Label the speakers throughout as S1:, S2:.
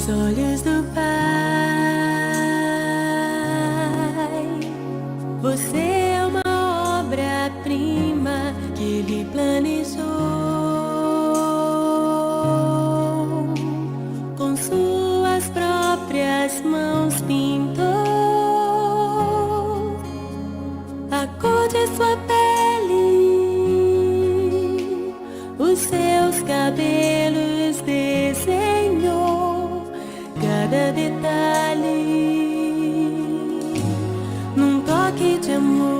S1: olhos do Pai, você é uma obra-prima que Ele planejou, com suas próprias mãos pintou a cor de sua pele, os seus cabelos desenhou cada detalhe, num toque de amor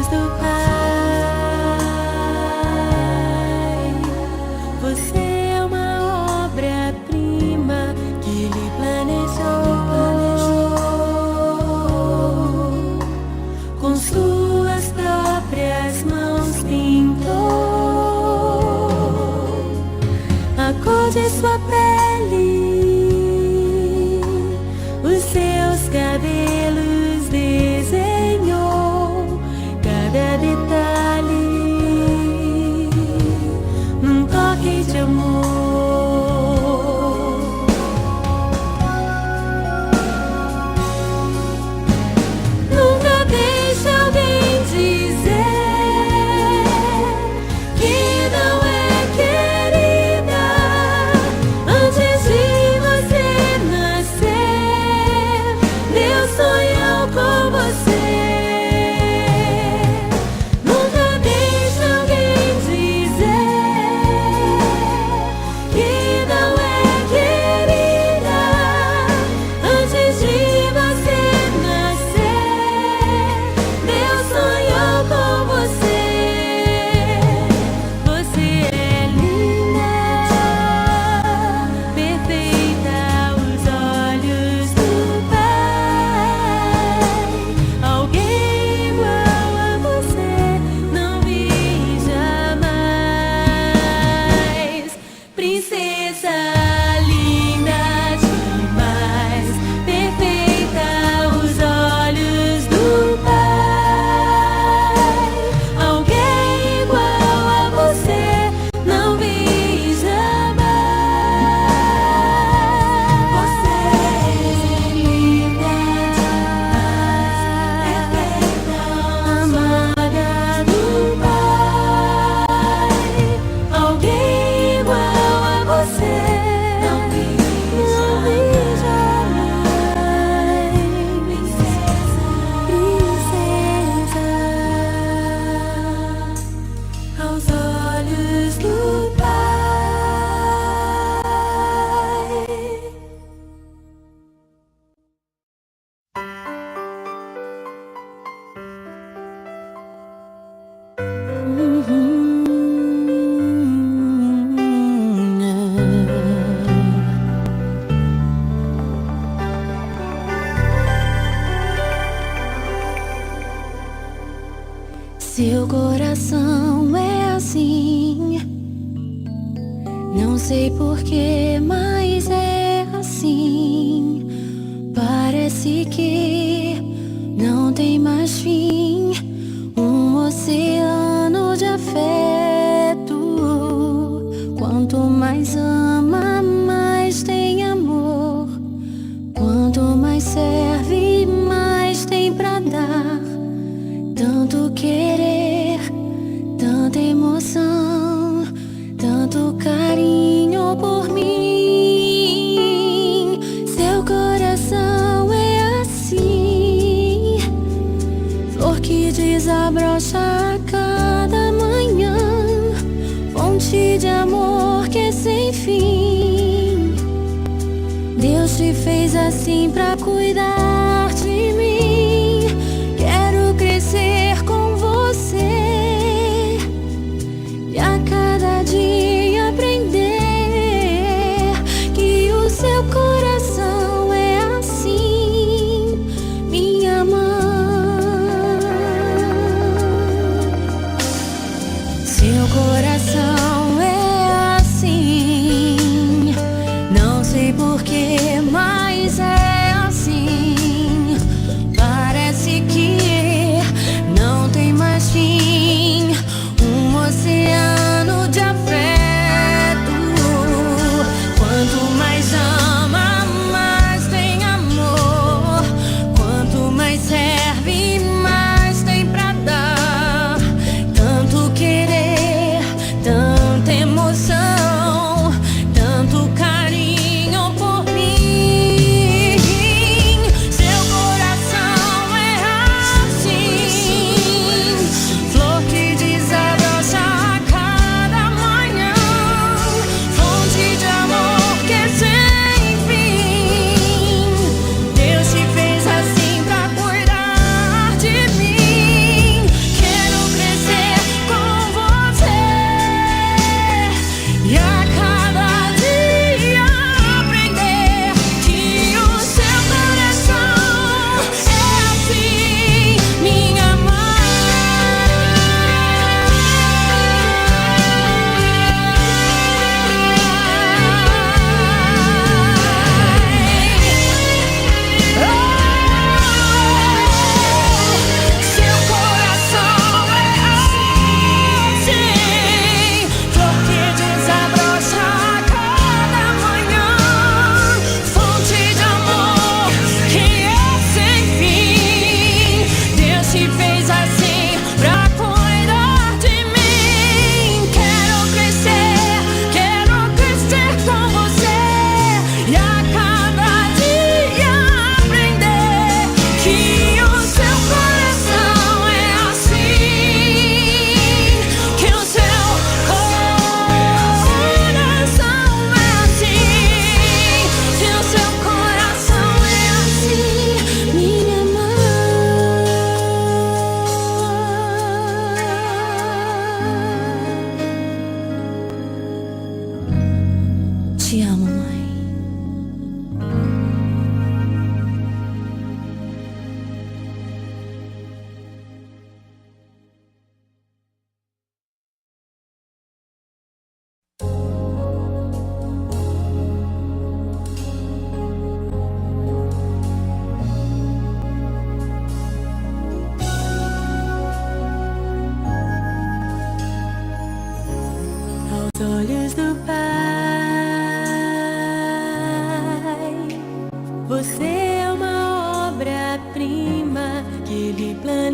S1: do Pai. Você é uma obra-prima que Ele planejou. Com suas próprias mãos pintou a cor de sua pele, os seus cabelos desenhou, cada detalhe num toque de amor. Nunca deixe alguém dizer que não é querida antes de você nascer. Deus sonhou com você. Nunca deixe alguém dizer que não é querida antes de você nascer. Deus sonhou com você. Você é linda, perfeita aos olhos do Pai. Alguém igual a você não vi jamais. Princesa linda demais, perfeita aos olhos do Pai. Alguém igual a você não vi jamais. Você é linda demais, perfeita, amada do Pai. Alguém igual a você não vi jamais. Princesa, aos olhos do Pai. Seu coração é assim, não sei porquê, mas é assim. Parece que não tem mais fim, um oceano de afeto. Quanto mais ama, mais tem amor. Quanto mais serve, mais tem pra dar. Tanto querer, tanta emoção, tanto carinho por mim. Seu coração é assim, flor que desabrocha a cada manhã, fonte de amor que é sem fim. Deus te fez assim pra cuidar de mim. Quero crescer com você e a cada dia aprender que o seu coração é assim, minha mãe. Seu coração é assim, não sei porquê, mas é assim.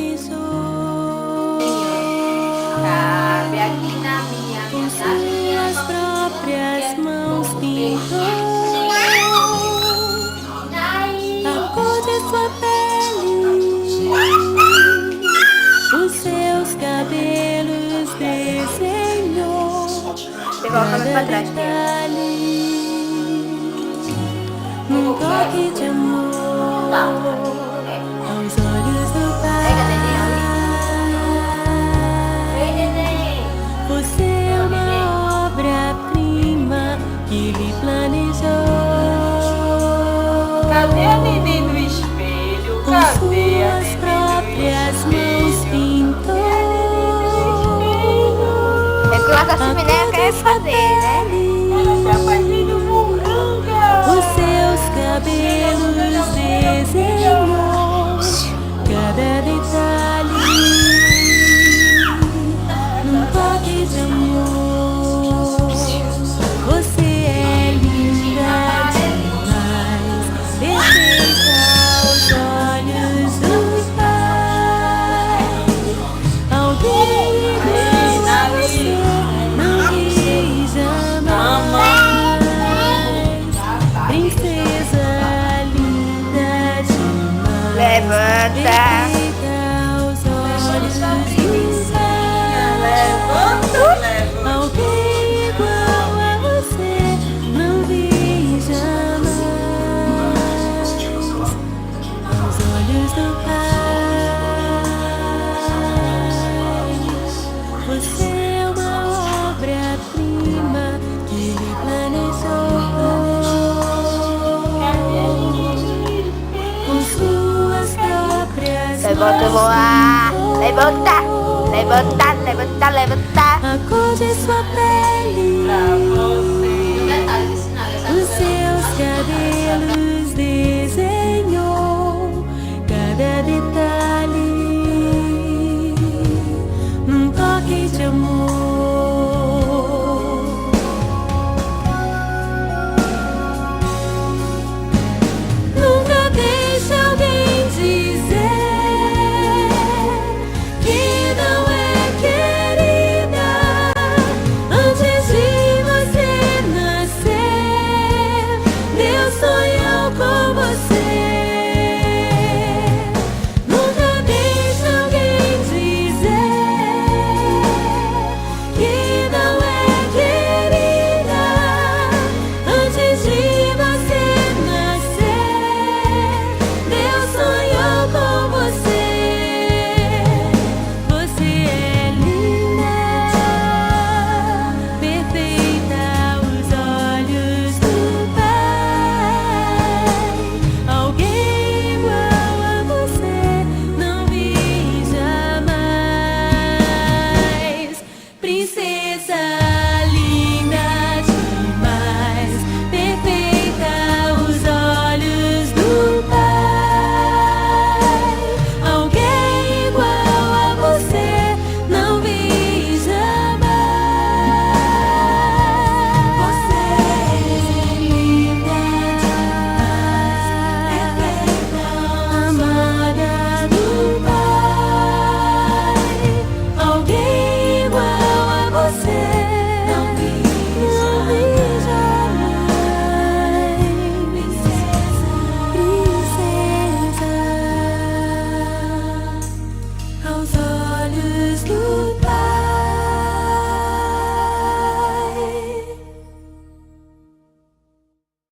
S1: planejou.
S2: Cabe aqui na minha,
S1: Com suas próprias mãos pintou a cor de sua pele, os seus cabelos desenhou cada detalhe num toque de amor aos olhos do Pai. Você é uma obra-prima que Ele planejou.
S2: Cadê a neném do espelho?
S1: Com
S2: Cadê a
S1: suas
S2: neném do
S1: próprias mãos
S2: espelho?
S1: pintou
S3: É porque uma caçumineira quer fazer, né?
S2: Ela tá fazendo moranga.
S1: os seus cabelos desenhou cada detalhe num toque de amor. Você é linda demais, perfeita aos olhos do Pai. Alguém igual a você não vi jamais. Princesa linda demais,
S3: Levanta.
S1: perfeita aos olhos do Pai.
S2: Levanta.
S1: Alguém igual a você não vi jamais. Aos olhos do Pai, você é uma obra-prima que Ele planejou. Com suas próprias
S3: Levanta,
S1: mãos
S3: voar.
S1: pintou
S3: Levanta. Levanta, levanta, levanta.
S1: a cor de sua pele, os seus cabelos desenhou